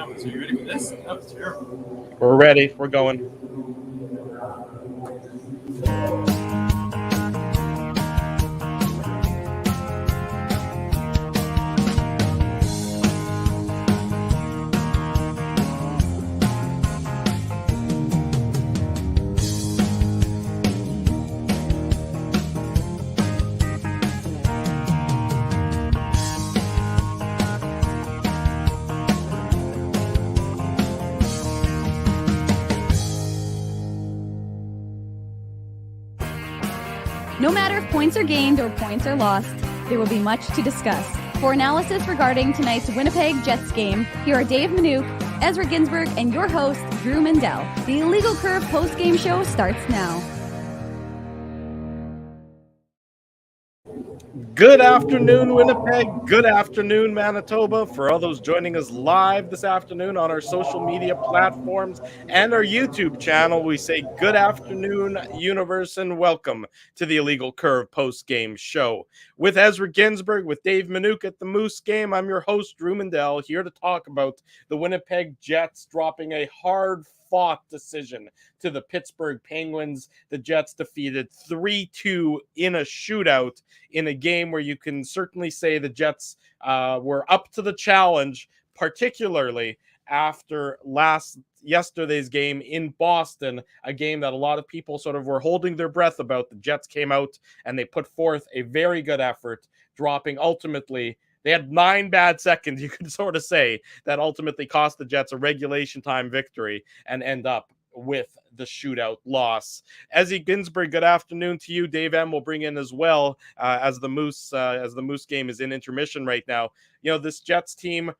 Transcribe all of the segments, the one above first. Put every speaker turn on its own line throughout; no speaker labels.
now. So you ready for this? That was terrible.
We're ready. We're going.
No matter if points are gained or points are lost, there will be much to discuss. For analysis regarding tonight's Winnipeg Jets game, here are Dave Minuk, Ezra Ginsburg, and your host, Drew Mandel. The Illegal Curve post-game show starts now.
Good afternoon, Winnipeg. Good afternoon, Manitoba. For all those joining us live this afternoon on our social media platforms and our YouTube channel, we say good afternoon, universe, and welcome to the Illegal Curve post-game show. With Ezra Ginsburg, with Dave Minuk at the Moose game, I'm your host, Drew Mandel, here to talk about the Winnipeg Jets dropping a hard-fought decision to the Pittsburgh Penguins. The Jets defeated 3-2 in a shootout in a game where you can certainly say the Jets were up to the challenge, particularly after yesterday's game in Boston, a game that a lot of people sort of were holding their breath about. The Jets came out and they put forth a very good effort, dropping ultimately. They had 9 bad seconds, you could sort of say, that ultimately cost the Jets a regulation time victory and end up with the shootout loss. Ezzy Ginsburg, good afternoon to you. Dave M will bring in as well as the Moose game is in intermission right now. You know, this Jets team,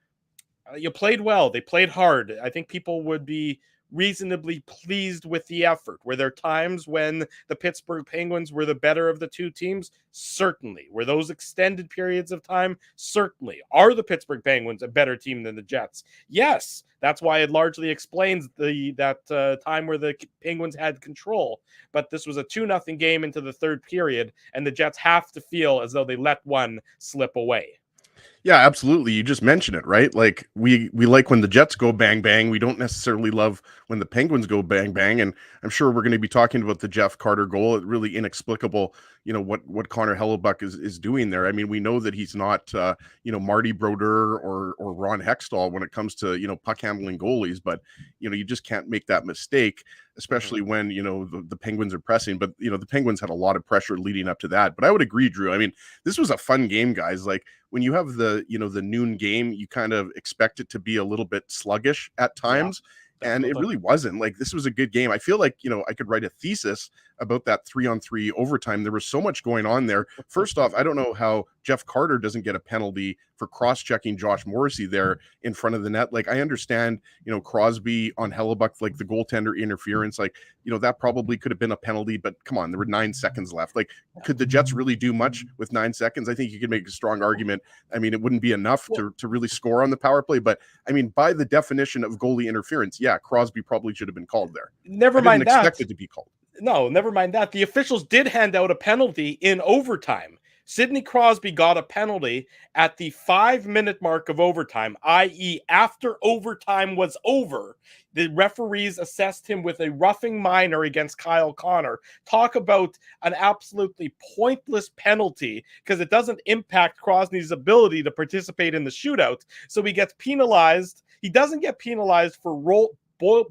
you played well. They played hard. I think people would be reasonably pleased with the effort. Were there times when the Pittsburgh Penguins were the better of the two teams? Certainly. Were those extended periods of time? Certainly. Are the Pittsburgh Penguins a better team than the Jets? Yes. That's why it largely explains that time where the Penguins had control. But this was a 2-0 game into the third period, and the Jets have to feel as though they let one slip away.
Yeah, absolutely. You just mentioned it, right? Like we like when the Jets go bang bang. We don't necessarily love when the Penguins go bang bang. And I'm sure we're going to be talking about the Jeff Carter goal. It's really inexplicable, you know, what Connor Hellebuck is doing there. I mean, we know that he's not Marty Brodeur or Ron Hextall when it comes to, you know, puck handling goalies, but you know, you just can't make that mistake, especially when, you know, the Penguins are pressing. But you know, the Penguins had a lot of pressure leading up to that. But I would agree, Drew. I mean, this was a fun game, guys. Like when you have the noon game, you kind of expect it to be a little bit sluggish at times. Yeah. And it really wasn't. Like, this was a good game. I feel like, you know, I could write a thesis about that 3-on-3 overtime. There was so much going on there. First off, I don't know how Jeff Carter doesn't get a penalty for cross-checking Josh Morrissey there in front of the net. Like, I understand, you know, Crosby on Hellebuck, like the goaltender interference, like, you know, that probably could have been a penalty, but come on, there were 9 seconds left. Like, could the Jets really do much with 9 seconds? I think you could make a strong argument. I mean, it wouldn't be enough to really score on the power play, but I mean, by the definition of goalie interference, yeah, Crosby probably should have been called there.
Never mind that.
Expect it to be called.
No, never mind that. The officials did hand out a penalty in overtime. Sidney Crosby got a penalty at the 5-minute mark of overtime, i.e. after overtime was over. The referees assessed him with a roughing minor against Kyle Connor. Talk about an absolutely pointless penalty because it doesn't impact Crosby's ability to participate in the shootout. So he gets penalized. He doesn't get penalized for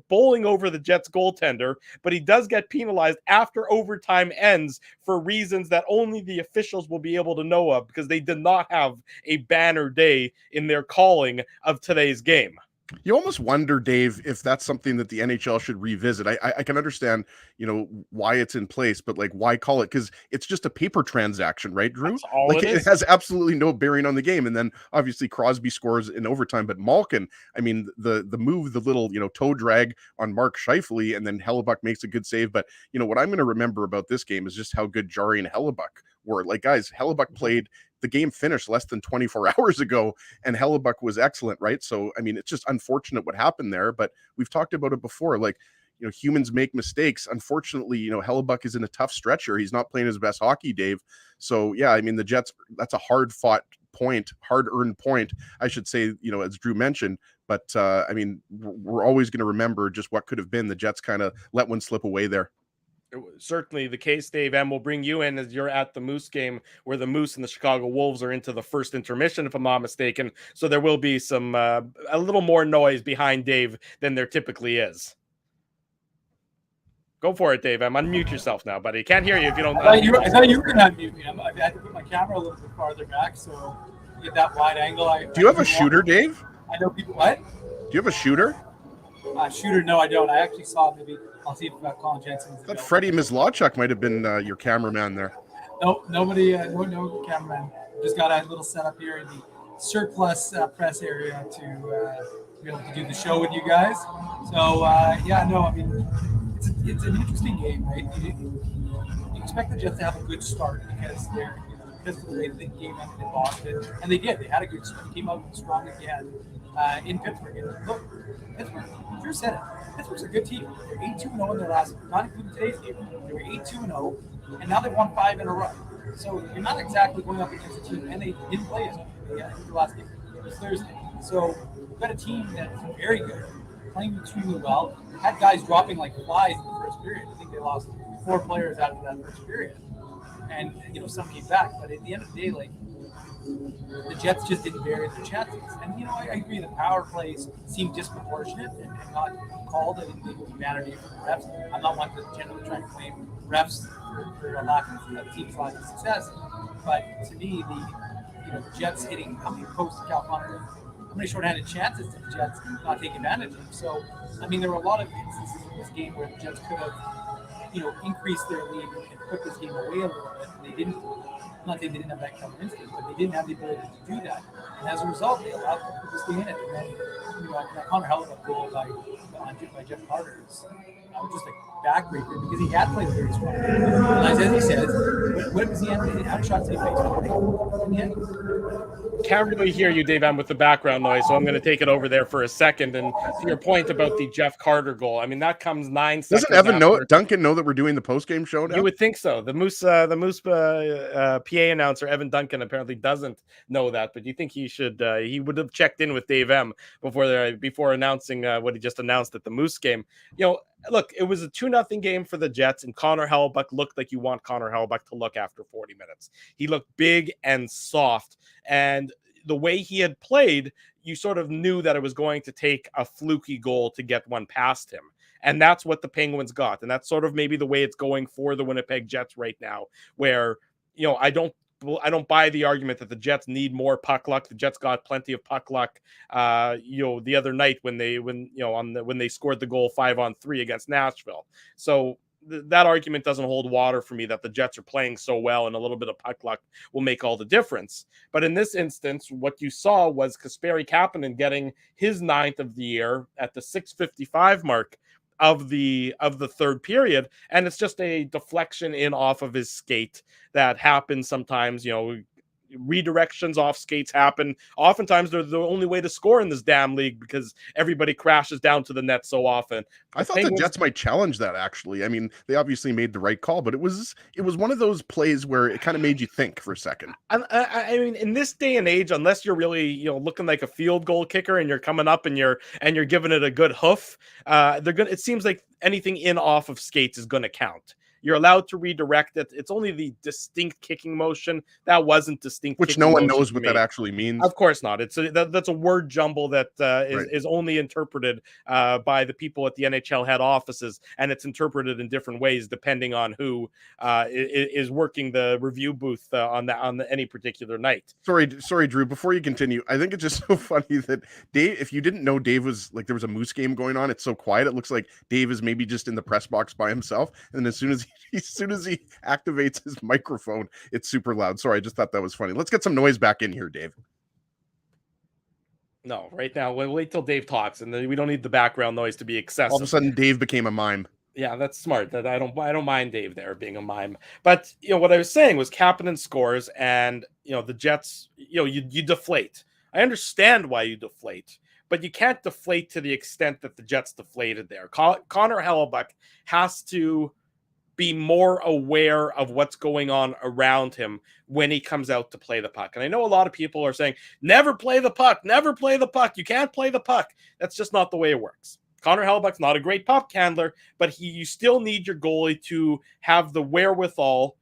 bowling over the Jets goaltender, but he does get penalized after overtime ends for reasons that only the officials will be able to know of because they did not have a banner day in their calling of today's game.
You almost wonder, Dave, if that's something that the NHL should revisit. I can understand, you know, why it's in place, but like, why call it? Because it's just a paper transaction, right, Drew?
That's all
like,
it is.
It has absolutely no bearing on the game. And then obviously Crosby scores in overtime, but Malkin, I mean, the move, the little, you know, toe drag on Mark Scheifele, and then Hellebuck makes a good save. But you know what I'm going to remember about this game is just how good Jarry and Hellebuck were. Like, guys, Hellebuck played. The game finished less than 24 hours ago, and Hellebuck was excellent, right? So, I mean, it's just unfortunate what happened there, but we've talked about it before. Like, you know, humans make mistakes. Unfortunately, you know, Hellebuck is in a tough stretch here. He's not playing his best hockey, Dave. So, yeah, I mean, the Jets, that's a hard-earned point, I should say, you know, as Drew mentioned, But I mean, we're always going to remember just what could have been. The Jets kind of let one slip away there.
Certainly the case, Dave M. We'll bring you in as you're at the Moose game where the Moose and the Chicago Wolves are into the first intermission, if I'm not mistaken. So there will be some a little more noise behind Dave than there typically is. Go for it, Dave M. Unmute yourself now, buddy. Can't hear you if you don't.
I thought you were going to unmute me. I had to put my camera a little bit farther back so you get that wide angle.
Do you have a shooter, Dave?
I know people. What?
Do you have a shooter?
Shooter? No, I don't. I actually saw maybe. I'll see if Colin Jensen.
I thought Freddie Mislawchuk might have been your cameraman there.
No, nobody. No cameraman. Just got a little setup here in the surplus press area to be able to do the show with you guys. So yeah, no, I mean it's an interesting game, right? You expect the Jets to have a good start because they're because of the way the game ended in Boston, and they did. They had a good start. Came out strong again in Pittsburgh. And look, Pittsburgh. Drew said it. Pittsburgh's a good team. They're 8-2-0 in their last, not including today's game. They were 8-2-0, and now they've won 5 in a row. So you're not exactly going up against a team, and they didn't play as well. I think the last game was Thursday. So you've got a team that's very good, playing extremely well. Had guys dropping like flies in the first period. I think they lost 4 players after that first period, and some came back. But at the end of the day, like, the Jets just didn't vary their chances. And, I agree the power plays seemed disproportionate and not called. I didn't think it was vanity for the refs. I'm not one to generally try to claim refs for a lack of team's lack of success. But to me, the Jets hitting how many posts to Cal Connor, how many shorthanded chances did the Jets not take advantage of? So, I mean, there were a lot of instances in this game where the Jets could have, increased their lead and put this game away a little bit, and they didn't. Not saying they didn't have that kind of instinct, but they didn't have the ability to do that. And as a result, they allowed them to stay in it. And then, that Connor Hellebuyck goal by Jeff Carter is just a backbreaker because he had played very strong. And as he says, what was the end? How many shots did he face?
Can't really hear you, Dave, with the background noise, so I'm going to take it over there for a second. And to your point about the Jeff Carter goal, I mean, that comes 9 seconds.
Doesn't Duncan know that we're doing the post-game show now?
You would think so. The Moose PA announcer, Evan Duncan, apparently doesn't know that, but you think he should? He would have checked in with Dave M before announcing what he just announced at the Moose game. Look, it was a 2-0 game for the Jets, and Connor Hellebuyck looked like you want Connor Hellebuyck to look after 40 minutes. He looked big and soft, and the way he had played, you sort of knew that it was going to take a fluky goal to get one past him. And that's what the Penguins got. And that's sort of maybe the way it's going for the Winnipeg Jets right now, where, I don't buy the argument that the Jets need more puck luck. The Jets got plenty of puck luck, the other night when they scored the goal 5-on-3 against Nashville. So that argument doesn't hold water for me that the Jets are playing so well and a little bit of puck luck will make all the difference. But in this instance, what you saw was Kasperi Kapanen getting his 9th of the year at the 6:55 mark of the third period, and it's just a deflection in off of his skate that happens sometimes. Redirections off skates happen. Oftentimes they're the only way to score in this damn league because everybody crashes down to the net so often.
I thought the Jets might challenge that, actually. I mean, they obviously made the right call, but it was one of those plays where it kind of made you think for a second.
I mean, in this day and age, unless you're really looking like a field goal kicker and you're coming up and you're giving it a good hoof, it seems like anything in off of skates is going to count. You're allowed to redirect it. It's only the distinct kicking motion that wasn't distinct,
which no one knows what that actually means.
Of course not. That's a word jumble that is only interpreted by the people at the NHL head offices, and it's interpreted in different ways depending on who is working the review booth on any particular night.
Sorry, Drew. Before you continue, I think it's just so funny that Dave. If you didn't know Dave was there was a Moose game going on, it's so quiet. It looks like Dave is maybe just in the press box by himself, and as soon as he activates his microphone, it's super loud. Sorry, I just thought that was funny. Let's get some noise back in here, Dave.
No, right now, we'll wait till Dave talks, and then we don't need the background noise to be excessive.
All of a sudden, Dave became a mime.
Yeah, that's smart. That I don't mind Dave there being a mime. But what I was saying was Kapanen scores, and the Jets, you deflate. I understand why you deflate, but you can't deflate to the extent that the Jets deflated there. Connor Hellebuyck has to be more aware of what's going on around him when he comes out to play the puck. And I know a lot of people are saying, never play the puck, never play the puck. You can't play the puck. That's just not the way it works. Connor Hellebuyck's not a great puck handler, but you still need your goalie to have the wherewithal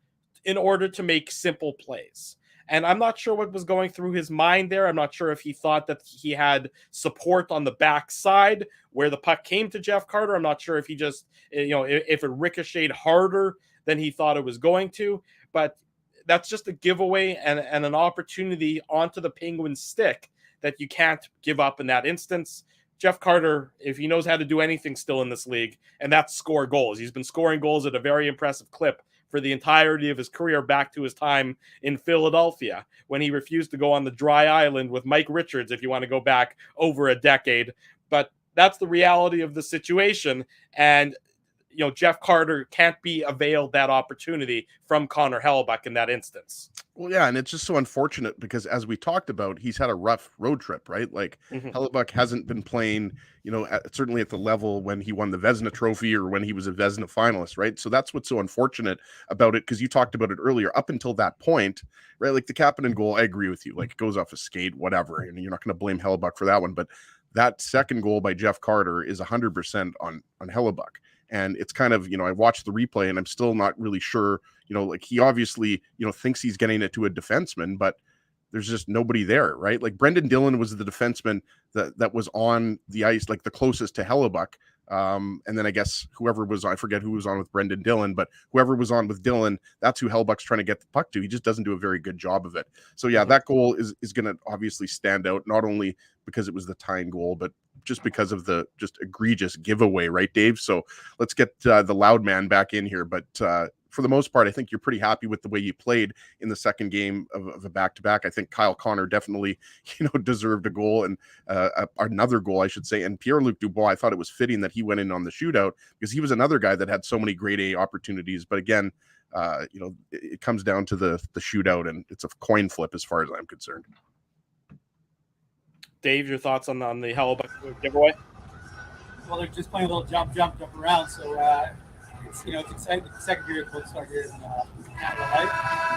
in order to make simple plays. And I'm not sure what was going through his mind there. I'm not sure if he thought that he had support on the backside where the puck came to Jeff Carter. I'm not sure if he just, if it ricocheted harder than he thought it was going to. But that's just a giveaway and an opportunity onto the Penguins stick that you can't give up in that instance. Jeff Carter, if he knows how to do anything still in this league, and that's score goals. He's been scoring goals at a very impressive clip for the entirety of his career back to his time in Philadelphia when he refused to go on the dry island with Mike Richards, if you want to go back over a decade. But that's the reality of the situation. And, Jeff Carter can't be availed that opportunity from Connor Hellebuyck in that instance.
Well, yeah, and it's just so unfortunate because as we talked about, he's had a rough road trip, right? Like Hellebuyck hasn't been playing, certainly at the level when he won the Vezina Trophy or when he was a Vezina finalist, right? So that's what's so unfortunate about it, because you talked about it earlier. Up until that point, right? Like the Kapanen goal, I agree with you. Like it goes off a skate, whatever, and you're not going to blame Hellebuyck for that one. But that second goal by Jeff Carter is 100% on Hellebuyck. And it's kind of, I watched the replay and I'm still not really sure, like he obviously, thinks he's getting it to a defenseman, but there's just nobody there, right? Like Brendan Dillon was the defenseman that was on the ice, like the closest to Hellebuyck. And then I guess whoever was, I forget who was on with Brendan Dillon, but whoever was on with Dillon, that's who Hellebuyck's trying to get the puck to. He just doesn't do a very good job of it. So yeah, that goal is going to obviously stand out, not only because it was the tying goal, but just because of the just egregious giveaway, right, Dave? So let's get the loud man back in here. But for the most part, I think you're pretty happy with the way you played in the second game of a back-to-back. I think Kyle Connor definitely, deserved a goal and another goal, I should say. And Pierre-Luc Dubois, I thought it was fitting that he went in on the shootout because he was another guy that had so many grade A opportunities. But again, it comes down to the shootout, and it's a coin flip as far as I'm concerned.
Dave, your thoughts on the Hellebuyck giveaway?
Well, they're just playing a little jump around, so it's exciting. The second period will start here in Canada Life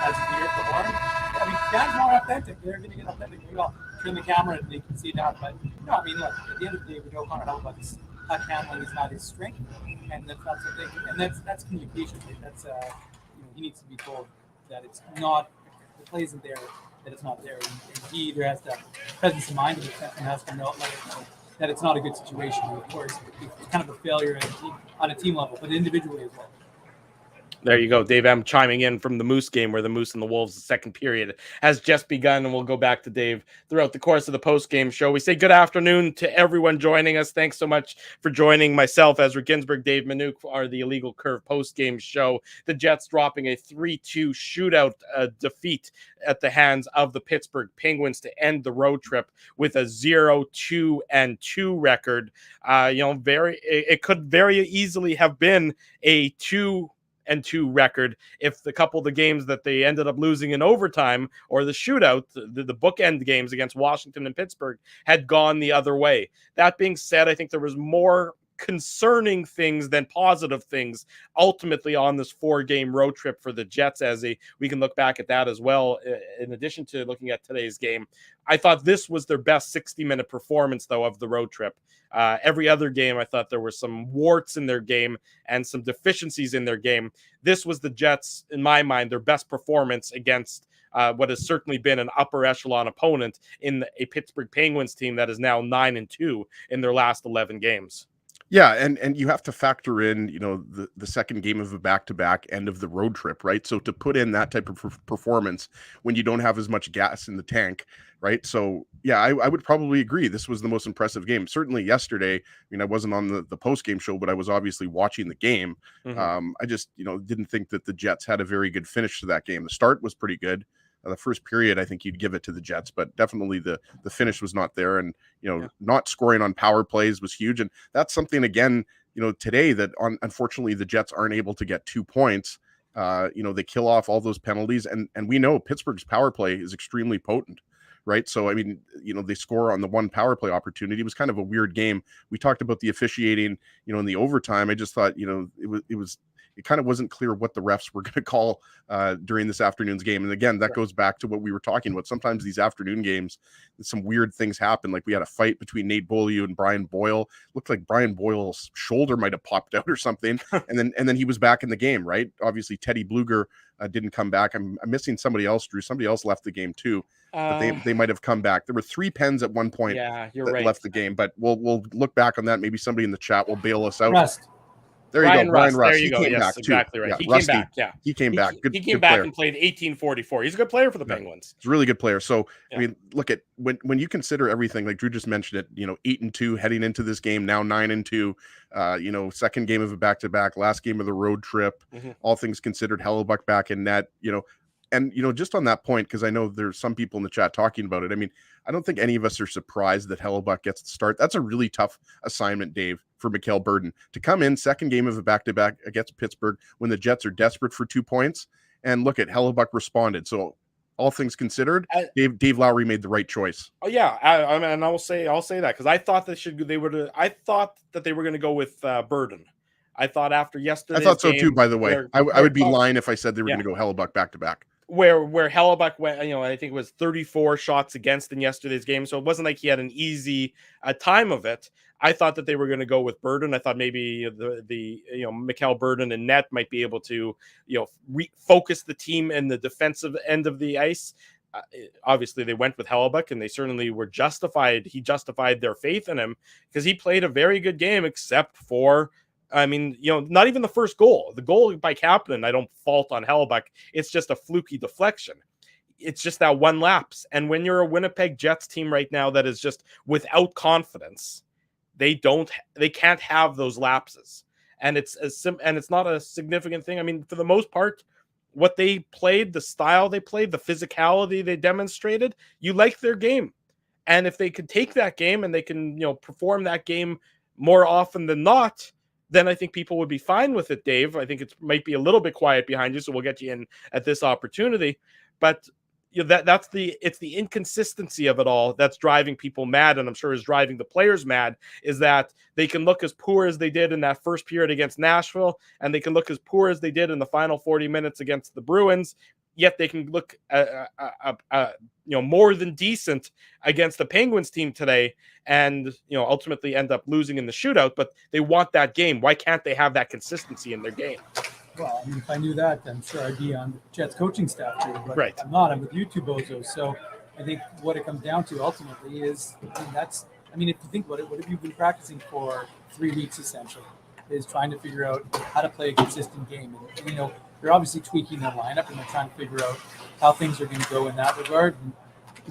as the year performing. I mean, Canada's more authentic. They're going to get authentic. Maybe I'll turn the camera and they can see that. But look, at the end of the day, we know Connor Hellebuyck's puck handling is not his strength, and that's what they. And that's communication. That's he needs to be told that it's not the play isn't there. That it's not there. And he either has to have presence of mind and has to know that it's not a good situation. And of course, it's kind of a failure on a team level, but individually as well.
There you go. Dave M chiming in from the Moose game where the Moose and the Wolves, the second period has just begun. And we'll go back to Dave throughout the course of the post-game show. We say good afternoon to everyone joining us. Thanks so much for joining myself, Ezra Ginsburg, Dave Manouk, for the Illegal Curve post-game show. The Jets dropping a 3-2 shootout defeat at the hands of the Pittsburgh Penguins to end the road trip with a 0-2-2 record. It could very easily have been a 2-2 record if the couple of the games that they ended up losing in overtime or the shootout, the bookend games against Washington and Pittsburgh, had gone the other way. That being said, I think there was more concerning things than positive things ultimately on this 4-game road trip for the Jets. We can look back at that as well. In addition to looking at today's game, I thought this was their best 60-minute performance though of the road trip. Every other game, I thought there were some warts in their game and some deficiencies in their game. This was the Jets, in my mind, their best performance against what has certainly been an upper echelon opponent in a Pittsburgh Penguins team that is now 9-2 in their last 11 games.
Yeah, and you have to factor in, the second game of a back-to-back end of the road trip, right? So to put in that type of performance when you don't have as much gas in the tank, right? So yeah, I would probably agree. This was the most impressive game. Certainly yesterday, I wasn't on the post-game show, but I was obviously watching the game. I just, didn't think that the Jets had a very good finish to that game. The start was pretty good. The first period, I think you'd give it to the Jets, but definitely the finish was not there. And, not scoring on power plays was huge. And that's something, again, today that unfortunately the Jets aren't able to get 2 points. They kill off all those penalties. And we know Pittsburgh's power play is extremely potent, right? So, I mean, they score on the one power play opportunity. It was kind of a weird game. We talked about the officiating, in the overtime. I just thought, it it kind of wasn't clear what the refs were going to call during this afternoon's game. And again, that goes back to what we were talking about. Sometimes these afternoon games, some weird things happen. Like we had a fight between Nate Beaulieu and Brian Boyle. Looked like Brian Boyle's shoulder might have popped out or something, and then he was back in the game. Right? Obviously, Teddy Bluger didn't come back. I'm missing somebody else. Drew, somebody else left the game too. But they might have come back. There were 3 pens at one point that left the game. But we'll look back on that. Maybe somebody in the chat will bail us out.
Rust.
There you go, Brian Rust.
There you go.
Came
Yes,
back
exactly
too.
right.
Yeah,
He
Rusty,
came back. Yeah,
he came back. Good,
he came
good
back
player.
and played 1844. He's a good player for the Penguins.
He's a really good player. So
Yeah.
I mean, look at when you consider everything, like Drew just mentioned it. 8-2 heading into this game. Now 9-2. Second game of a back-to-back. Last game of the road trip.
Mhm.
All things considered, Hellebuck back in net. And just on that point, because I know there's some people in the chat talking about it. I mean, I don't think any of us are surprised that Hellebuck gets the start. That's a really tough assignment, Dave, for Mikhail Burden to come in second game of a back-to-back against Pittsburgh when the Jets are desperate for 2 points. And look at Hellebuck responded. So all things considered, Dave Lowry made the right choice.
Oh yeah, I mean, I'll say that because I thought I thought that they were going to go with Burden. I thought after yesterday.
I thought so too. By the way, I would be lying if I said they were going to go Hellebuck back-to-back.
Where Hellebuck went, I think it was 34 shots against in yesterday's game, so it wasn't like he had an easy time of it. I thought that they were going to go with Burden. I thought maybe the Mikhail Burden and net might be able to refocus the team in the defensive end of the ice. Obviously, they went with Hellebuck, and they certainly were justified. He justified their faith in him because he played a very good game, except for. I mean, not even the first goal. The goal by Kapanen, I don't fault on Hellebuck. It's just a fluky deflection. It's just that one lapse. And when you're a Winnipeg Jets team right now that is just without confidence, they can't have those lapses. And it's not a significant thing. I mean, for the most part, what they played, the style they played, the physicality they demonstrated, you like their game. And if they could take that game and they can, perform that game more often than not, then I think people would be fine with it, Dave. I think it might be a little bit quiet behind you, so we'll get you in at this opportunity. But it's the inconsistency of it all that's driving people mad, and I'm sure is driving the players mad, is that they can look as poor as they did in that first period against Nashville, and they can look as poor as they did in the final 40 minutes against the Bruins, yet they can look more than decent against the Penguins team today and ultimately end up losing in the shootout. But they want that game. Why can't they have that consistency in their game?
Well, I mean, if I knew that, I'm sure I'd be on the Jets coaching staff too. But
right.
I'm not. I'm with you two bozos. So I think what it comes down to ultimately is, if you think about it, what have you been practicing for 3 weeks essentially? Is trying to figure out how to play a consistent game. And they're obviously tweaking their lineup and they're trying to figure out how things are going to go in that regard. And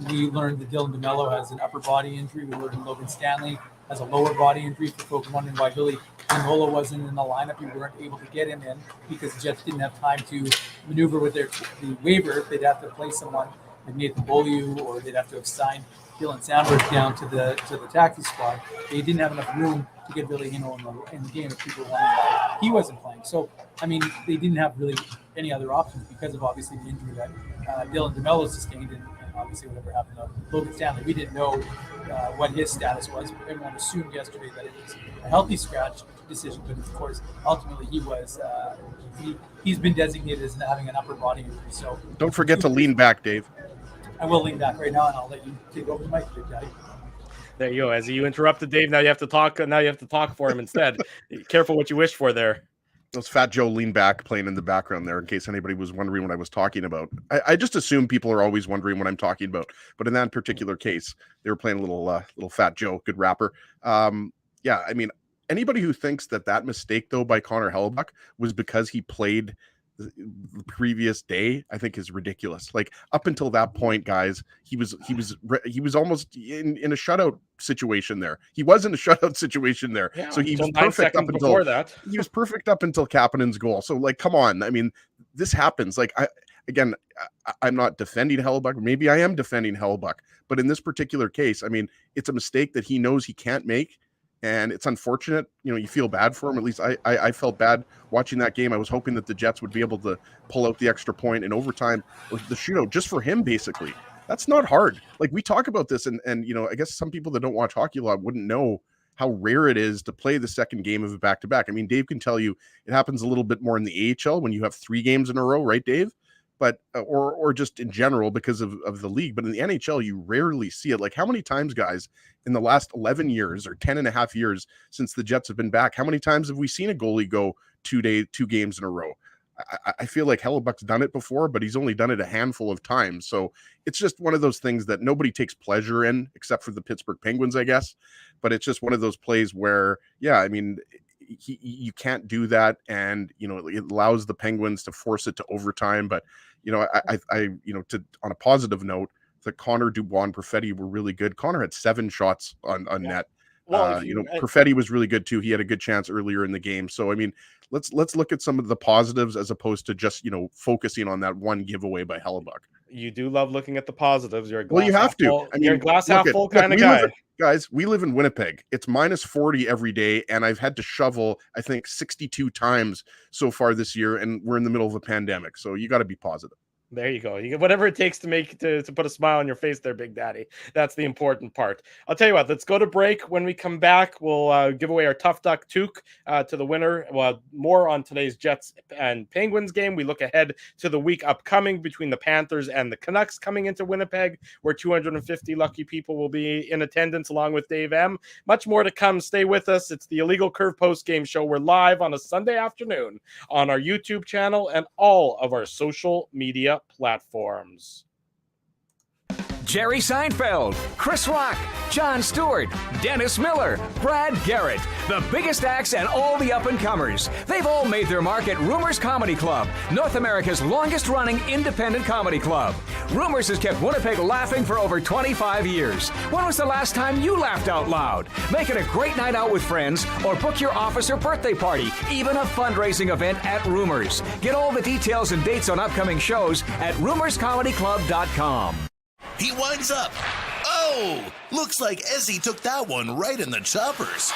we learned that Dylan DeMello has an upper body injury. We learned Logan Stanley has a lower body injury. For folks wondering why Billy Manola wasn't in the lineup, we weren't able to get him in because the Jets didn't have time to maneuver with the waiver. They'd have to play someone like Nathan Beaulieu, or they'd have to have signed Dylan Sandberg down to the taxi squad. They didn't have enough room to get Billy Hino in the game if people wondering why he wasn't playing. So, I mean, they didn't have really any other options because of obviously the injury that Dylan DeMello sustained and obviously whatever happened to Logan Stanley. We didn't know what his status was. Everyone assumed yesterday that it was a healthy scratch decision, but of course, ultimately he was. He's been designated as having an upper body injury. So
don't forget to lean back, Dave.
I will lean back right now, and I'll let you take over the mic, big guy.
There you go. As you interrupted Dave, now you have to talk. Now you have to talk for him instead. Careful what you wish for there.
Those Fat Joe lean back playing in the background there, in case anybody was wondering what I was talking about. I just assume people are always wondering what I'm talking about, but in that particular case, they were playing a little Fat Joe, good rapper. Yeah, I mean, anybody who thinks that mistake though by Connor Hellebuck was because he played the previous day, I think is ridiculous. Like up until that point, guys, he was almost in a shutout situation there. He was in a shutout situation there.
Yeah,
so he was perfect up until that. He was perfect up until Kapanen's goal. So like, come on. I mean, this happens. Like I'm not defending Hellebuck. Maybe I am defending Hellebuck, but in this particular case, I mean, it's a mistake that he knows he can't make. And it's unfortunate, you feel bad for him. At least I felt bad watching that game. I was hoping that the Jets would be able to pull out the extra point in overtime or the shootout just for him, basically. That's not hard. Like we talk about this and I guess some people that don't watch hockey a lot wouldn't know how rare it is to play the second game of a back-to-back. I mean, Dave can tell you it happens a little bit more in the AHL when you have 3 games in a row, right, Dave? But or just in general because of the league. But in the NHL, you rarely see it. Like, how many times, guys, in the last 11 years or 10 and a half years since the Jets have been back, how many times have we seen a goalie go 2 games in a row? I feel like Hellebuck's done it before, but he's only done it a handful of times. So it's just one of those things that nobody takes pleasure in, except for the Pittsburgh Penguins, I guess. But it's just one of those plays where, yeah, I mean, you can't do that. And, you know, it allows the Penguins to force it to overtime. But, you know, on a positive note, the Connor, Dubois, and Perfetti were really good. Connor had 7 shots on net. Well, Perfetti was really good too. He had a good chance earlier in the game. So, I mean, let's look at some of the positives as opposed to just, you know, focusing on that one giveaway by Hellebuck.
You do love looking at the positives. You're a glass
well, you have to.
Full, I mean, you're a glass half full kind of guy.
Guys, we live in Winnipeg. It's minus 40 every day, and I've had to shovel, I think, 62 times so far this year, and we're in the middle of a pandemic. So you got to be positive.
There you go. You get whatever it takes to put a smile on your face there, Big Daddy. That's the important part. I'll tell you what, let's go to break. When we come back, we'll give away our Tough Duck Toque to the winner. Well, more on today's Jets and Penguins game. We look ahead to the week upcoming between the Panthers and the Canucks coming into Winnipeg, where 250 lucky people will be in attendance along with Dave M. Much more to come. Stay with us. It's the Illegal Curve post-game show. We're live on a Sunday afternoon on our YouTube channel and all of our social media platforms.
Jerry Seinfeld, Chris Rock, Jon Stewart, Dennis Miller, Brad Garrett, the biggest acts and all the up-and-comers. They've all made their mark at Rumors Comedy Club, North America's longest-running independent comedy club. Rumors has kept Winnipeg laughing for over 25 years. When was the last time you laughed out loud? Make it a great night out with friends or book your office or birthday party, even a fundraising event at Rumors. Get all the details and dates on upcoming shows at rumorscomedyclub.com.
He winds up. Oh, looks like Ezzy took that one right in the choppers.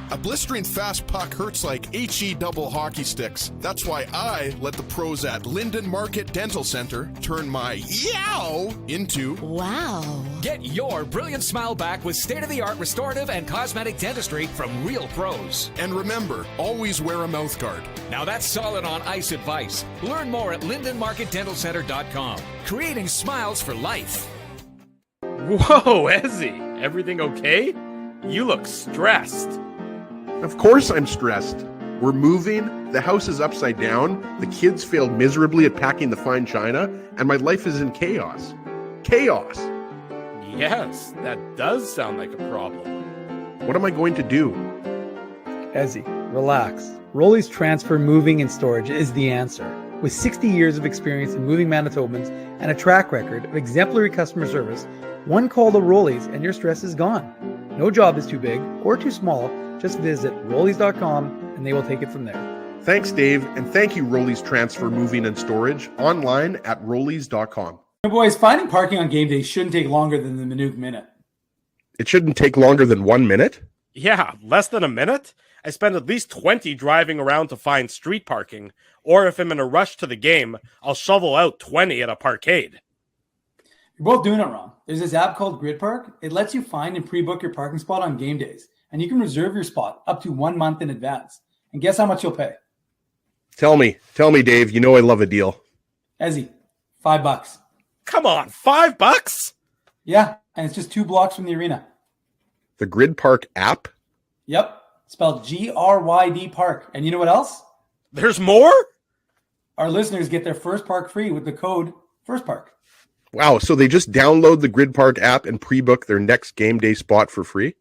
A blistering fast puck hurts like HE double hockey sticks. That's why I let the pros at Linden Market Dental Center turn my yow into
wow.
Get your brilliant smile back with state-of-the-art restorative and cosmetic dentistry from real pros.
And remember, always wear a mouth guard.
Now that's solid on ice advice. Learn more at lindenmarketdentalcenter.com. Creating smiles for life.
Whoa, Ezzy, everything okay? You look stressed.
Of course I'm stressed. We're moving, the house is upside down, the kids failed miserably at packing the fine china, and my life is in chaos. Chaos!
Yes, that does sound like a problem.
What am I going to do?
Ezzy, relax. Rolly's Transfer Moving and Storage is the answer. With 60 years of experience in moving Manitobans and a track record of exemplary customer service, one call to Rolly's and your stress is gone. No job is too big or too small. Just visit Rollies.com and they will take it from there.
Thanks, Dave, and thank you, Rollies Transfer Moving and Storage, online at Rollies.com.
Boys, finding parking on game day shouldn't take longer than the Minute Minute.
It shouldn't take longer than 1 minute?
Yeah, less than a minute? I spend at least 20 driving around to find street parking, or if I'm in a rush to the game, I'll shovel out 20 at a parkade.
You're both doing it wrong. There's this app called Grid Park. It lets you find and pre-book your parking spot on game days, and you can reserve your spot up to 1 month in advance. And guess how much you'll pay?
Tell me, Dave. You know I love a deal.
Ezzy, $5.
Come on, $5?
Yeah, and it's just 2 blocks from the arena.
The Grid Park app?
Yep, spelled GRYD Park. And you know what else?
There's more?
Our listeners get their first park free with the code FIRSTPARK.
Wow, so they just download the Grid Park app and pre-book their next game day spot for free?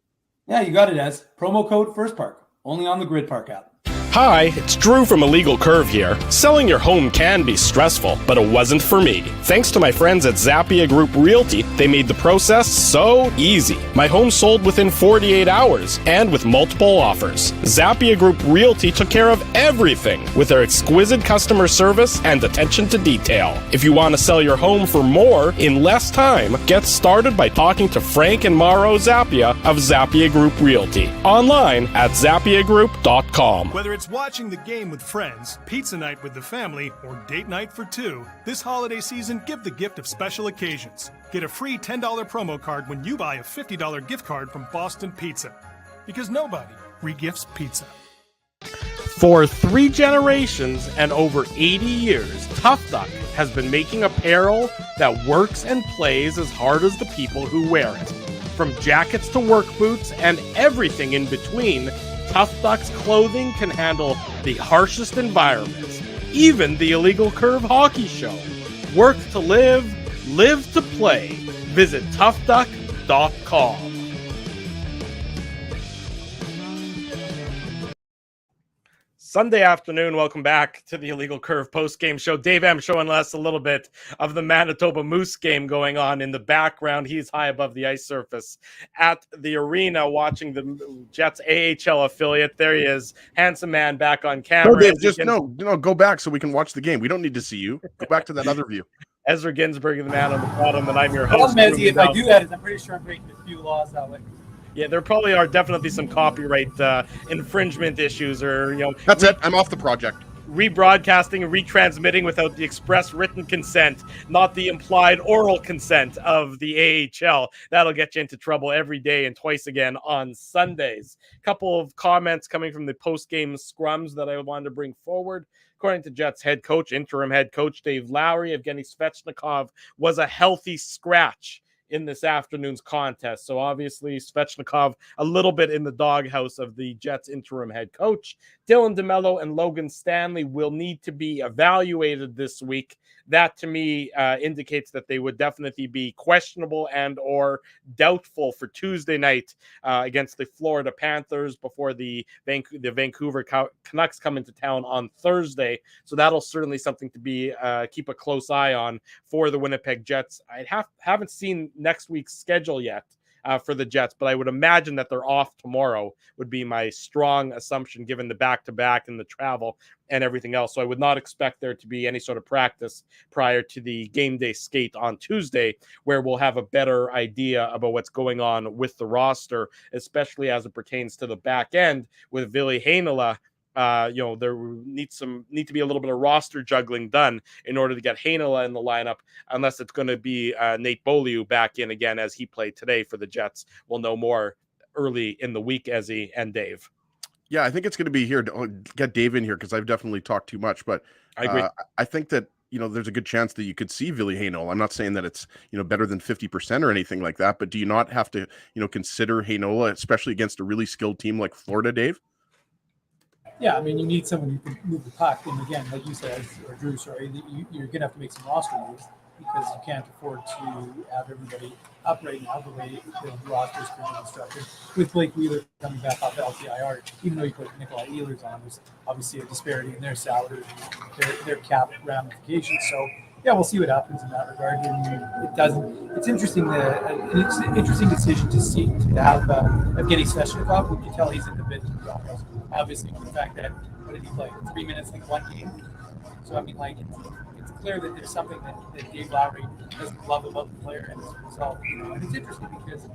Yeah, you got it, Ez. Promo code FIRSTPARK. Only on the Grid Park app.
Hi, it's Drew from Illegal Curve here. Selling your home can be stressful, but it wasn't for me. Thanks to my friends at Zappia Group Realty, they made the process so easy. My home sold within 48 hours and with multiple offers. Zappia Group Realty took care of everything with their exquisite customer service and attention to detail. If you want to sell your home for more in less time, get started by talking to Frank and Mauro Zappia of Zappia Group Realty. Online at zappiagroup.com.
Whether it's watching the game with friends, pizza night with the family, or date night for two, this holiday season, give the gift of special occasions. Get a free $10 promo card when you buy a $50 gift card from Boston Pizza. because nobody regifts pizza.
For 3 generations and over 80 years, Tough Duck has been making apparel that works and plays as hard as the people who wear it. From jackets to work boots and everything in between, Tough Duck's clothing can handle the harshest environments, even the illegal curve hockey show. Work to live, live to play. Visit toughduck.com. Sunday afternoon, welcome back to the Illegal Curve post-game show. Dave M showing us a little bit of the Manitoba Moose game going on in the background. He's high above the ice surface at the arena watching the Jets AHL affiliate. There he is, handsome man back on camera.
No, Dave, just go back so we can watch the game. We don't need to see you. Go back to that other view.
Ezra Ginsburg, the man on the bottom, and I'm your host.
If I do that, I'm pretty sure I'm breaking a few laws that way.
Yeah, there probably are definitely some copyright infringement issues, or
That's it. I'm off the project.
Rebroadcasting and retransmitting without the express written consent, not the implied oral consent of the AHL. That'll get you into trouble every day and twice again on Sundays. A couple of comments coming from the post-game scrums that I wanted to bring forward. According to Jets interim head coach Dave Lowry, Evgeny Svechnikov was a healthy scratch in this afternoon's contest. So obviously Svechnikov a little bit in the doghouse of the Jets interim head coach. Dylan DeMello and Logan Stanley will need to be evaluated this week. That to me indicates that they would definitely be questionable and or doubtful for Tuesday night against the Florida Panthers before the Vancouver Canucks come into town on Thursday. So that'll certainly something to be keep a close eye on for the Winnipeg Jets. I haven't seen next week's schedule yet for the Jets, but I would imagine that they're off tomorrow would be my strong assumption given the back-to-back and the travel and everything else. So I would not expect there to be any sort of practice prior to the game day skate on Tuesday, where we'll have a better idea about what's going on with the roster, especially as it pertains to the back end with Ville Heinola. There needs to be a little bit of roster juggling done in order to get Heinola in the lineup, unless it's going to be Nate Beaulieu back in again as he played today for the Jets. We'll know more early in the week, Ezzy and Dave.
Yeah, I think it's going to be here to get Dave in here because I've definitely talked too much, but
I agree.
I think that there's a good chance that you could see Ville Heinola. I'm not saying that it's better than 50% or anything like that, but do you not have to consider Heinola, especially against a really skilled team like Florida, Dave?
Yeah, I mean, you need someone who can move the puck. And again, like you said, or Drew, sorry, you're going to have to make some roster moves because you can't afford to have everybody up right now the way the roster is currently constructed. With Blake Wheeler coming back off LTIR, even though you put Nikolai Ehlers on, there's obviously a disparity in their salary, their cap ramifications. So, yeah, we'll see what happens in that regard. And it's interesting it's an interesting decision to have Evgeny Svechnikov, who can tell he's in the bid. Obviously, the fact that, what did he play? 3 minutes in one game. So, I mean, it's clear that there's something that Dave Lowry doesn't love about the player and as a result. And it's interesting because,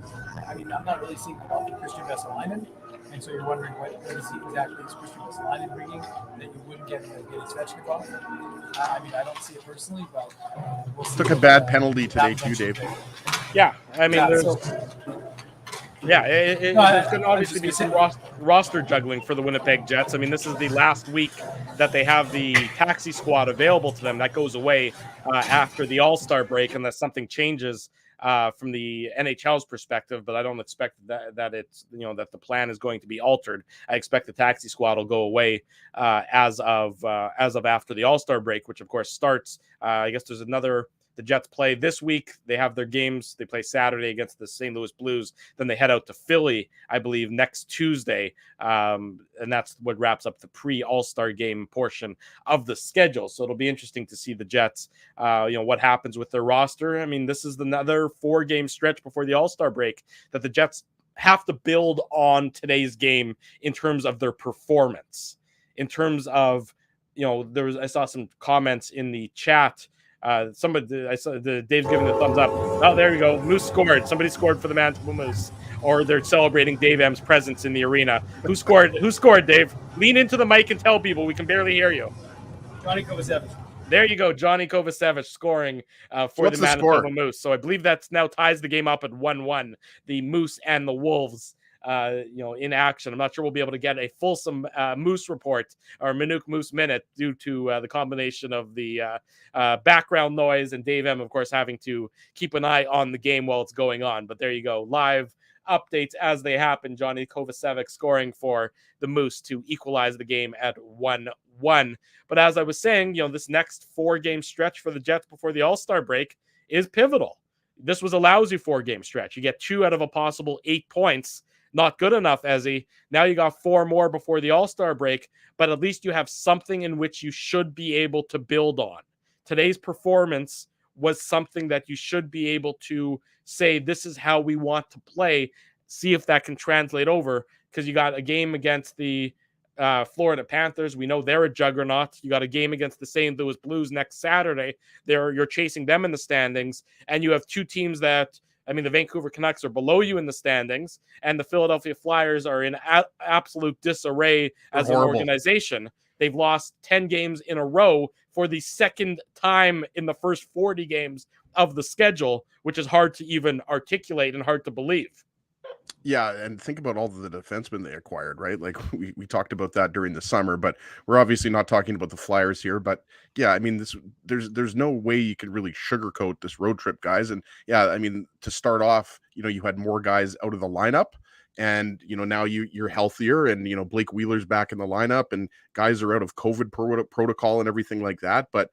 I mean, I'm not really seeing that often Christian Vesalainen. And so you're wondering what is exactly Christian Vesalainen bringing that you wouldn't get in Evgeny Svechnikov. I mean, I don't see it personally, but we'll see.
Took a bad penalty today too, Dave.
Yeah, I mean, there's going to obviously be some roster juggling for the Winnipeg Jets. I mean, this is the last week that they have the taxi squad available to them. That goes away after the All-Star break unless something changes from the NHL's perspective. But I don't expect that it's that the plan is going to be altered. I expect the taxi squad will go away as of after the All-Star break, which of course starts. I guess there's another. The Jets play this week. They have their games. They play Saturday against the St. Louis Blues. Then they head out to Philly, I believe, next Tuesday. And that's what wraps up the pre-All-Star game portion of the schedule. So it'll be interesting to see the Jets, what happens with their roster. I mean, this is another 4-game stretch before the All-Star break that the Jets have to build on today's game in terms of their performance. In terms of, I saw some comments in the chat. I saw Dave's giving the thumbs up. Oh, there you go. Moose scored. Somebody scored for the Manitoba Moose, or they're celebrating Dave M's presence in the arena. Who scored? Who scored, Dave? Lean into the mic and tell people. We can barely hear you.
Johnny Kovacevic.
There you go. Johnny Kovacevic scoring for the Manitoba Moose. So I believe that's now ties the game up at 1-1. The Moose and the Wolves in action. I'm not sure we'll be able to get a fulsome Moose report or Manuk Moose minute due to the combination of the background noise and Dave M, of course, having to keep an eye on the game while it's going on. But there you go, live updates as they happen. Johnny Kovacevic scoring for the Moose to equalize the game at 1-1. But as I was saying, this next 4-game stretch for the Jets before the All-Star break is pivotal. This was a lousy 4-game stretch. You get 2 out of a possible 8 points. Not good enough, Ezzy. Now you got 4 more before the All-Star break, but at least you have something in which you should be able to build on. Today's performance was something that you should be able to say, this is how we want to play, see if that can translate over, because you got a game against the Florida Panthers. We know they're a juggernaut. You got a game against the St. Louis Blues next Saturday. You're chasing them in the standings, and you have 2 teams that, the Vancouver Canucks are below you in the standings, and the Philadelphia Flyers are in absolute disarray as an organization. They've lost 10 games in a row for the second time in the first 40 games of the schedule, which is hard to even articulate and hard to believe.
Yeah, and think about all the defensemen they acquired, right? Like we talked about that during the summer, but we're obviously not talking about the Flyers here. But yeah, there's no way you can really sugarcoat this road trip, guys. And yeah, to start off, you had more guys out of the lineup, and now you're healthier, and Blake Wheeler's back in the lineup, and guys are out of COVID protocol and everything like that. But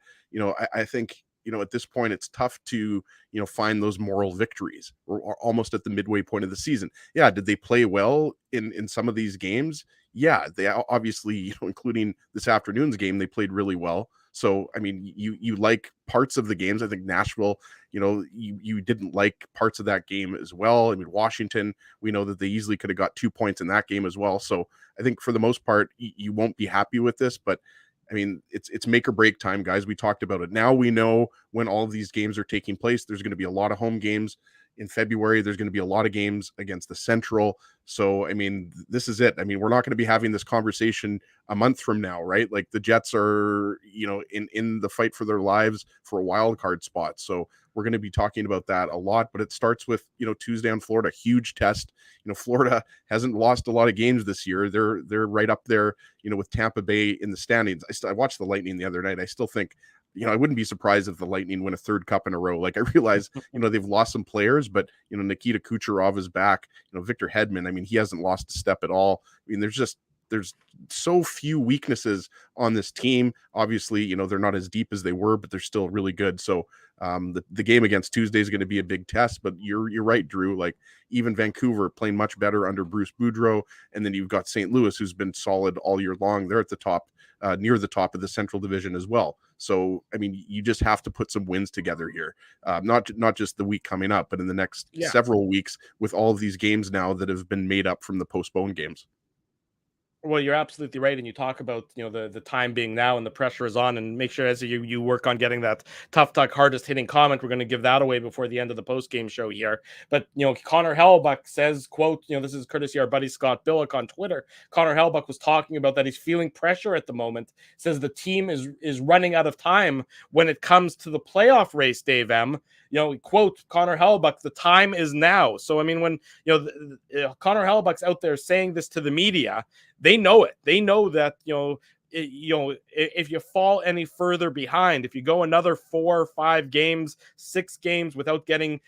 I think at this point, it's tough to, find those moral victories. We're almost at the midway point of the season. Yeah. Did they play well in some of these games? Yeah. They obviously, including this afternoon's game, they played really well. So, you like parts of the games. I think Nashville, you didn't like parts of that game as well. Washington, we know that they easily could have got 2 points in that game as well. So I think for the most part, you won't be happy with this, but it's make or break time, guys. We talked about it. Now we know when all of these games are taking place. There's going to be a lot of home games in February. There's going to be a lot of games against the Central. So, this is it. We're not going to be having this conversation a month from now, right? Like the Jets are, in the fight for their lives for a wild card spot. So we're going to be talking about that a lot, but it starts with, Tuesday on Florida, huge test. Florida hasn't lost a lot of games this year. They're right up there, with Tampa Bay in the standings. I watched the Lightning the other night. I still think, I wouldn't be surprised if the Lightning win a 3rd cup in a row. Like I realize, they've lost some players, but Nikita Kucherov is back. Victor Hedman, he hasn't lost a step at all. There's so few weaknesses on this team. Obviously, they're not as deep as they were, but they're still really good. So the game against Tuesday is going to be a big test, but you're right, Drew. Like even Vancouver playing much better under Bruce Boudreau. And then you've got St. Louis, who's been solid all year long. They're at the top, near the top of the Central Division as well. So, you just have to put some wins together here. Not just the week coming up, but in the next several weeks with all of these games now that have been made up from the postponed games.
Well, you're absolutely right, and you talk about the time being now and the pressure is on, and make sure as you work on getting that Tough Talk hardest hitting comment, we're going to give that away before the end of the post game show here. But Connor Hellebuyck says, quote, this is courtesy our buddy Scott Billick on Twitter. Connor Hellebuyck was talking about that he's feeling pressure at the moment. Says the team is running out of time when it comes to the playoff race. Dave M. Quote Connor Hellebuyck, the time is now. So when Connor Hellebuyck's out there saying this to the media, they know it. They know that if you fall any further behind, if you go another 4 or 5 games, 6 games without getting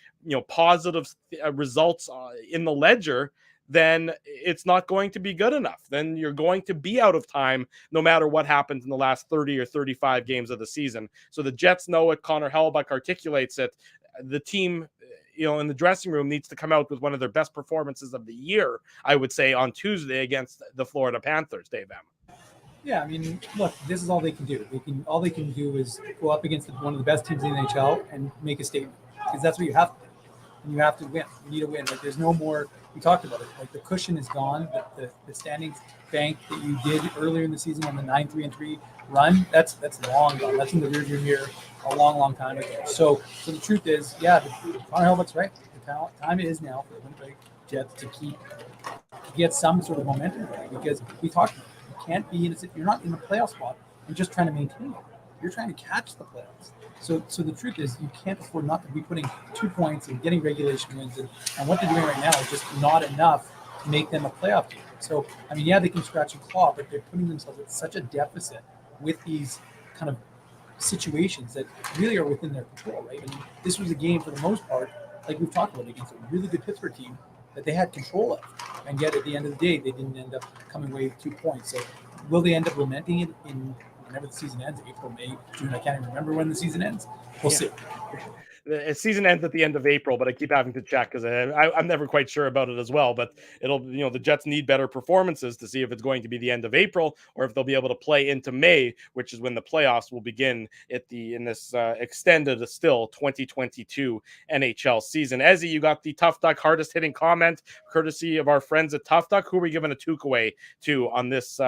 positive results in the ledger, then it's not going to be good enough. Then you're going to be out of time no matter what happens in the last 30 or 35 games of the season. So the Jets know it. Connor Hellebuyck articulates it. The team, in the dressing room needs to come out with one of their best performances of the year, I would say, on Tuesday against the Florida Panthers, Dave M.
Yeah, look, this is all they can do. All they can do is go up against one of the best teams in the NHL and make a statement, because that's what you have to do. And you have to win. You need to win. Like there's no more. We talked about it. Like the cushion is gone. The standings bank that you did earlier in the season on the 9-3-3 run, that's long gone. That's in the rearview mirror a long time ago. So the truth is, Connor Hellebuyck's right. The time is now for the Winnipeg Jets to get some sort of momentum going, because we talked about it. You can't be you're not in a playoff spot and just trying to maintain it. You're trying to catch the playoffs. So the truth is, you can't afford not to be putting 2 points and getting regulation wins, and what they're doing right now is just not enough make them a playoff team. So, I mean, yeah, they can scratch and claw, but they're putting themselves at such a deficit with these kind of situations that really are within their control, right? I mean, this was a game for the most part, like we've talked about, against a really good Pittsburgh team that they had control of. And yet at the end of the day, they didn't end up coming away with 2 points. So will they end up lamenting it in whenever the season ends, April, May, June? I can't even remember when the season ends. We'll see.
The season ends at the end of April, but I keep having to check because I'm never quite sure about it as well. But it'll, the Jets need better performances to see if it's going to be the end of April or if they'll be able to play into May, which is when the playoffs will begin in this extended still 2022 NHL season. Ezzy, you got the Tough Duck hardest hitting comment courtesy of our friends at Tough Duck. Who are we giving a toque away to on this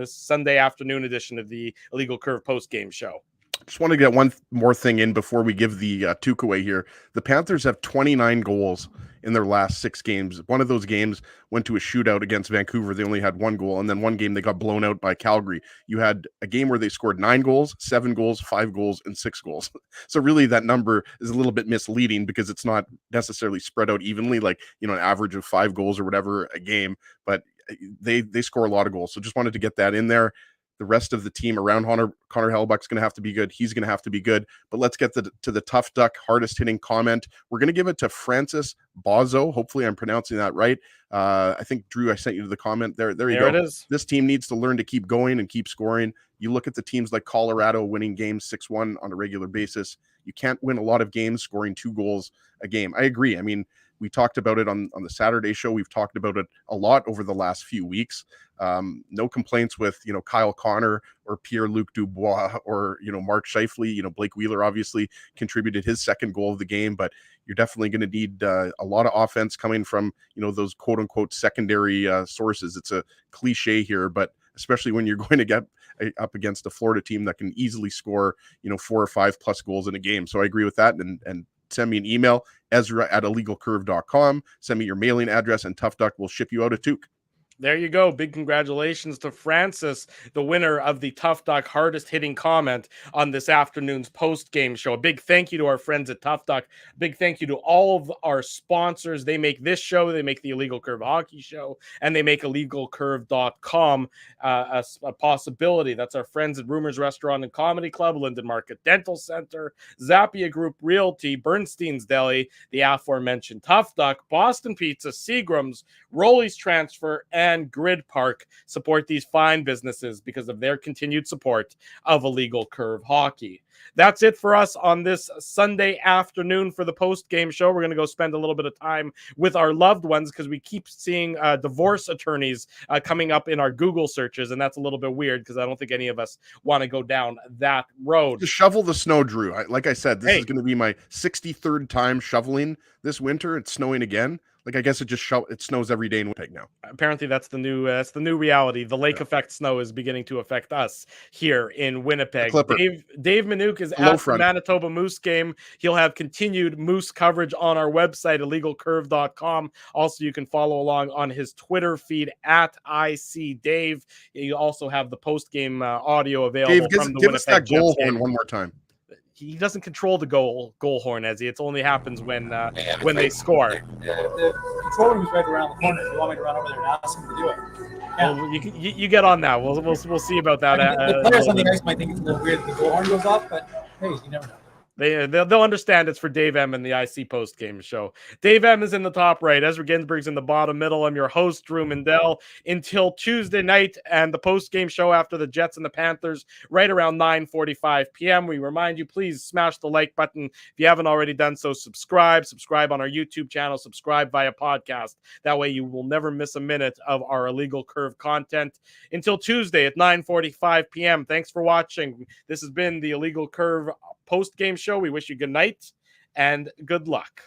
Sunday afternoon edition of the Illegal Curve post game show?
Just want to get one more thing in before we give the toque away here. The Panthers have 29 goals in their last 6 games. One of those games went to a shootout against Vancouver. They only had 1 goal. And then one game they got blown out by Calgary. You had a game where they scored 9 goals, 7 goals, 5 goals, and 6 goals. So really that number is a little bit misleading because it's not necessarily spread out evenly, like, an average of 5 goals or whatever a game. But they score a lot of goals. So just wanted to get that in there. The rest of the team around Connor Hellebuyck's going to have to be good. He's going to have to be good. But let's get to the Tough Duck hardest hitting comment. We're going to give it to Francis Bozo. Hopefully I'm pronouncing that right. I think, Drew, I sent you the comment there. There you go.
It is.
This team needs to learn to keep going and keep scoring. You look at the teams like Colorado winning games 6-1 on a regular basis. You can't win a lot of games scoring 2 goals a game. I agree. I mean, we talked about it on the Saturday show. We've talked about it a lot over the last few weeks. No complaints with, Kyle Connor or Pierre-Luc Dubois or, Mark Scheifele. Blake Wheeler obviously contributed his second goal of the game, but you're definitely going to need a lot of offense coming from, those quote unquote secondary sources. It's a cliche here, but especially when you're going to get up against a Florida team that can easily score, 4 or 5 plus goals in a game. So I agree with that. And send me an email, ezra@illegalcurve.com. Send me your mailing address, and Tough Duck will ship you out a toque.
There you go. Big congratulations to Francis, the winner of the Tough Duck hardest hitting comment on this afternoon's post game show. A big thank you to our friends at Tough Duck. Big thank you to all of our sponsors. They make this show, they make the Illegal Curve Hockey Show, and they make illegalcurve.com a possibility. That's our friends at Rumors Restaurant and Comedy Club, Linden Market Dental Center, Zappia Group Realty, Bernstein's Deli, the aforementioned Tough Duck, Boston Pizza, Seagram's, Rolly's Transfer, and Grid Park. Support these fine businesses because of their continued support of Illegal Curve Hockey. That's it for us on this Sunday afternoon for the post-game show. We're going to go spend a little bit of time with our loved ones because we keep seeing divorce attorneys coming up in our Google searches, and that's a little bit weird because I don't think any of us want to go down that road.
To shovel the snow, Drew. Like I said, this is going to be my 63rd time shoveling this winter. It's snowing again. Like, I guess it snows every day in Winnipeg now.
Apparently that's the new reality. The lake effect snow is beginning to affect us here in Winnipeg. Dave Minuk is at the Manitoba Moose game. He'll have continued Moose coverage on our website, illegalcurve.com. Also, you can follow along on his Twitter feed at ICDave. You also have the post-game audio available.
Dave, give us that goal horn one more time.
He doesn't control the goal horn, as it only happens when they score.
The control room is right around the corner. If you want me to run over there and ask him to do it? Yeah.
Well, you get on that. We'll see about that.
The players on the ice might think it's a little weird that the goal horn goes off, but hey, you never know.
They'll understand it's for Dave M and the IC post game show. Dave M is in the top right. Ezra Ginsburg's in the bottom middle. I'm your host, Drew Mandel. Until Tuesday night and the post game show after the Jets and the Panthers, right around 9:45 p.m. We remind you, please smash the like button. If you haven't already done so, subscribe on our YouTube channel, subscribe via podcast. That way you will never miss a minute of our Illegal Curve content. Until Tuesday at 9:45 p.m. Thanks for watching. This has been the Illegal Curve post game show. We wish you good night and good luck.